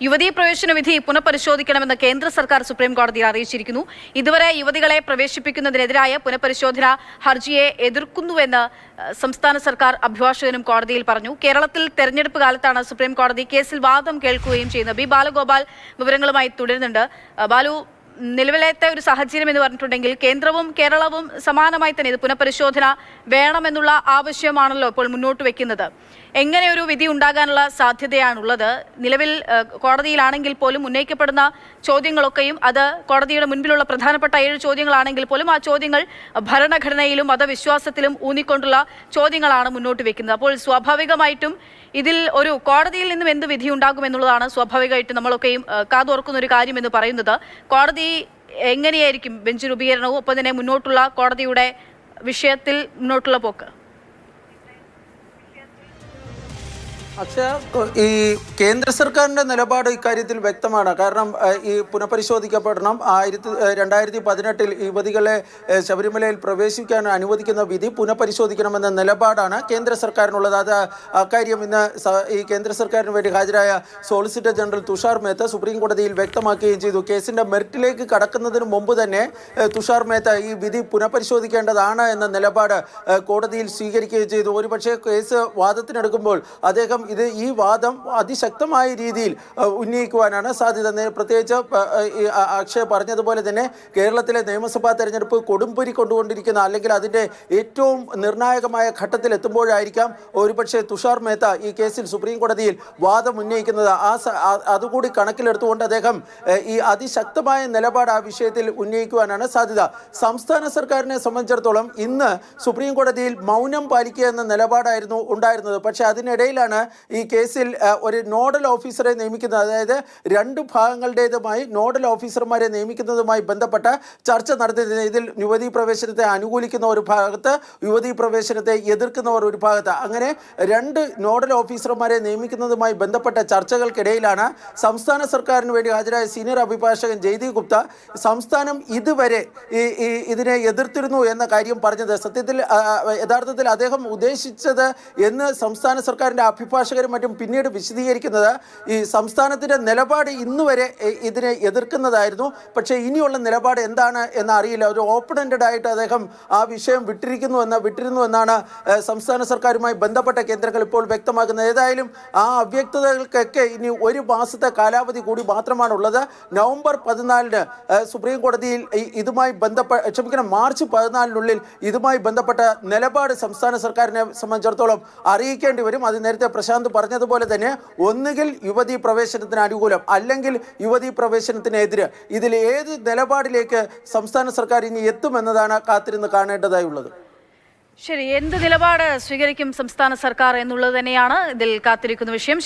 യുവതീ പ്രവേശന വിധി പുനഃപരിശോധിക്കണമെന്ന് കേന്ദ്ര സർക്കാർ സുപ്രീം കോടതിയിൽ അറിയിച്ചിരിക്കുന്നു. ഇതുവരെ യുവതികളെ പ്രവേശിപ്പിക്കുന്നതിനെതിരായ പുനഃപരിശോധന ഹർജിയെ എതിർക്കുന്നുവെന്ന് സംസ്ഥാന സർക്കാർ അഭിഭാഷകനും കോടതിയിൽ പറഞ്ഞു. കേരളത്തിൽ തെരഞ്ഞെടുപ്പ് കാലത്താണ് സുപ്രീം കോടതി കേസിൽ വാദം കേൾക്കുകയും ചെയ്യുന്നത്. ബി ബാലഗോപാൽ വിവരങ്ങളുമായി തുടരുന്നുണ്ട്. ബാലു, നിലവിലത്തെ ഒരു സാഹചര്യം എന്ന് പറഞ്ഞിട്ടുണ്ടെങ്കിൽ കേന്ദ്രവും കേരളവും സമാനമായി തന്നെ ഇത് പുനഃപരിശോധന വേണമെന്നുള്ള ആവശ്യമാണല്ലോ ഇപ്പോൾ മുന്നോട്ട് വെക്കുന്നത്. എങ്ങനെ ഒരു വിധി ഉണ്ടാകാനുള്ള സാധ്യതയാണുള്ളത്? നിലവിൽ കോടതിയിലാണെങ്കിൽ പോലും ഉന്നയിക്കപ്പെടുന്ന ചോദ്യങ്ങളൊക്കെയും അത് കോടതിയുടെ മുൻപിലുള്ള പ്രധാനപ്പെട്ട 7 ചോദ്യങ്ങളാണെങ്കിൽ പോലും ആ ചോദ്യങ്ങൾ ഭരണഘടനയിലും മതവിശ്വാസത്തിലും ഊന്നിക്കൊണ്ടുള്ള ചോദ്യങ്ങളാണ് മുന്നോട്ട് വെക്കുന്നത്. അപ്പോൾ സ്വാഭാവികമായിട്ടും ഇതിൽ ഒരു കോടതിയിൽ നിന്നും എന്ത് വിധി ഉണ്ടാകുമെന്നുള്ളതാണ് സ്വാഭാവികമായിട്ടും നമ്മളൊക്കെയും കാതോർക്കുന്ന ഒരു കാര്യം എന്ന് പറയുന്നത്. കോടതി എങ്ങനെയായിരിക്കും ബെഞ്ച് രൂപീകരണവും ഒപ്പം തന്നെ മുന്നോട്ടുള്ള കോടതിയുടെ വിഷയത്തിൽ മുന്നോട്ടുള്ള പോക്ക്? പക്ഷേ ഈ കേന്ദ്ര സർക്കാരിൻ്റെ നിലപാട് ഇക്കാര്യത്തിൽ വ്യക്തമാണ്. കാരണം ഈ പുനഃപരിശോധിക്കപ്പെടണം. 2018 യുവതികളെ ശബരിമലയിൽ പ്രവേശിക്കാൻ അനുവദിക്കുന്ന വിധി പുനഃപരിശോധിക്കണമെന്ന നിലപാടാണ് കേന്ദ്ര സർക്കാരിനുള്ളത്. അത് അക്കാര്യം ഇന്ന് ഈ കേന്ദ്ര സർക്കാരിന് വേണ്ടി ഹാജരായ solicitor general Tushar Mehta supreme കോടതിയിൽ വ്യക്തമാക്കുകയും ചെയ്തു. കേസിൻ്റെ മെറിറ്റിലേക്ക് കടക്കുന്നതിന് മുമ്പ് തന്നെ തുഷാർ മേത്ത ഈ വിധി പുനഃപരിശോധിക്കേണ്ടതാണ് എന്ന നിലപാട് കോടതിയിൽ സ്വീകരിക്കുകയും ചെയ്തു. ഒരുപക്ഷെ കേസ് വാദത്തിനെടുക്കുമ്പോൾ അദ്ദേഹം ഈ വാദം അതിശക്തമായ രീതിയിൽ ഉന്നയിക്കുവാനാണ് സാധ്യത. പ്രത്യേകിച്ച് അക്ഷയ് പറഞ്ഞതുപോലെ തന്നെ കേരളത്തിലെ നിയമസഭാ തെരഞ്ഞെടുപ്പ് കൊടുമ്പുരി കൊണ്ടുകൊണ്ടിരിക്കുന്ന അല്ലെങ്കിൽ അതിൻ്റെ ഏറ്റവും നിർണായകമായ ഘട്ടത്തിൽ എത്തുമ്പോഴായിരിക്കാം ഒരുപക്ഷെ തുഷാർ മേത്ത ഈ കേസിൽ സുപ്രീം കോടതിയിൽ വാദം ഉന്നയിക്കുന്നത്. അതുകൂടി കണക്കിലെടുത്തുകൊണ്ട് അദ്ദേഹം ഈ അതിശക്തമായ നിലപാട് ആ വിഷയത്തിൽ ഉന്നയിക്കുവാനാണ് സാധ്യത. സംസ്ഥാന സർക്കാരിനെ സംബന്ധിച്ചിടത്തോളം ഇന്ന് സുപ്രീം കോടതിയിൽ മൗനം പാലിക്കുക എന്ന നിലപാടായിരുന്നു ഉണ്ടായിരുന്നത്. പക്ഷേ അതിനിടയിലാണ് ഈ കേസിൽ ഒരു നോഡൽ ഓഫീസറെ നിയമിക്കുന്നത്, അതായത് 2 ഭാഗങ്ങളുടേതുമായി നോഡൽ ഓഫീസർമാരെ നിയമിക്കുന്നതുമായി ബന്ധപ്പെട്ട ചർച്ച നടത്തിയിരുന്നത്. ഇതിൽ യുവതീ പ്രവേശനത്തെ അനുകൂലിക്കുന്ന ഒരു ഭാഗത്ത്, യുവതീ പ്രവേശനത്തെ എതിർക്കുന്നവർ ഒരു ഭാഗത്ത്, അങ്ങനെ 2 നോഡൽ ഓഫീസർമാരെ നിയമിക്കുന്നതുമായി ബന്ധപ്പെട്ട ചർച്ചകൾക്കിടയിലാണ് സംസ്ഥാന സർക്കാരിന് വേണ്ടി ഹാജരായ സീനിയർ അഭിഭാഷകൻ ജയ്ദീപ് ഗുപ്ത സംസ്ഥാനം ഇതുവരെ ഇതിനെ എതിർത്തിരുന്നു എന്ന കാര്യം പറഞ്ഞത്. യഥാർത്ഥത്തിൽ അദ്ദേഹം ഉദ്ദേശിച്ചത് എന്ന് സംസ്ഥാന സർക്കാരിൻ്റെ അഭിഭാഷകരും മറ്റും പിന്നീട് വിശദീകരിക്കുന്നത് ഈ സംസ്ഥാനത്തിൻ്റെ നിലപാട് ഇന്നുവരെ ഇതിനെ എതിർക്കുന്നതായിരുന്നു. പക്ഷേ ഇനിയുള്ള നിലപാട് എന്താണ് എന്ന് അറിയില്ല. ഒരു ഓപ്പൺ എൻഡഡ് ആയിട്ട് അദ്ദേഹം ആ വിഷയം വിട്ടിരുന്നു എന്നാണ് സംസ്ഥാന സർക്കാരുമായി ബന്ധപ്പെട്ട കേന്ദ്രങ്ങൾ ഇപ്പോൾ വ്യക്തമാക്കുന്നത്. ഏതായാലും ആ അവ്യക്തതകൾക്കൊക്കെ ഇനി 1 മാസത്തെ കാലാവധി കൂടി മാത്രമാണുള്ളത്. നവംബർ 14 സുപ്രീം കോടതിയിൽ മാർച്ച് 14 ഇതുമായി ബന്ധപ്പെട്ട നിലപാട് സംസ്ഥാന സർക്കാരിനെ സംബന്ധിച്ചിടത്തോളം അറിയിക്കേണ്ടി വരും. അത് നേരത്തെ പ്രശാന്ത് പറഞ്ഞതുപോലെ തന്നെ ഒന്നുകിൽ യുവതീ പ്രവേശനത്തിന് അനുകൂലം അല്ലെങ്കിൽ യുവതീ പ്രവേശനത്തിനെതിരെ, ഇതിൽ ഏത് നിലപാടിലേക്ക് സംസ്ഥാന സർക്കാർ ഇനി എത്തുമെന്നതാണ് കാത്തിരുന്ന് കാണേണ്ടതായുള്ളത്. ശരി, എന്ത് നിലപാട് സ്വീകരിക്കും സംസ്ഥാന സർക്കാർ എന്നുള്ളത് തന്നെയാണ് ഇതിൽ കാത്തിരിക്കുന്ന വിഷയം.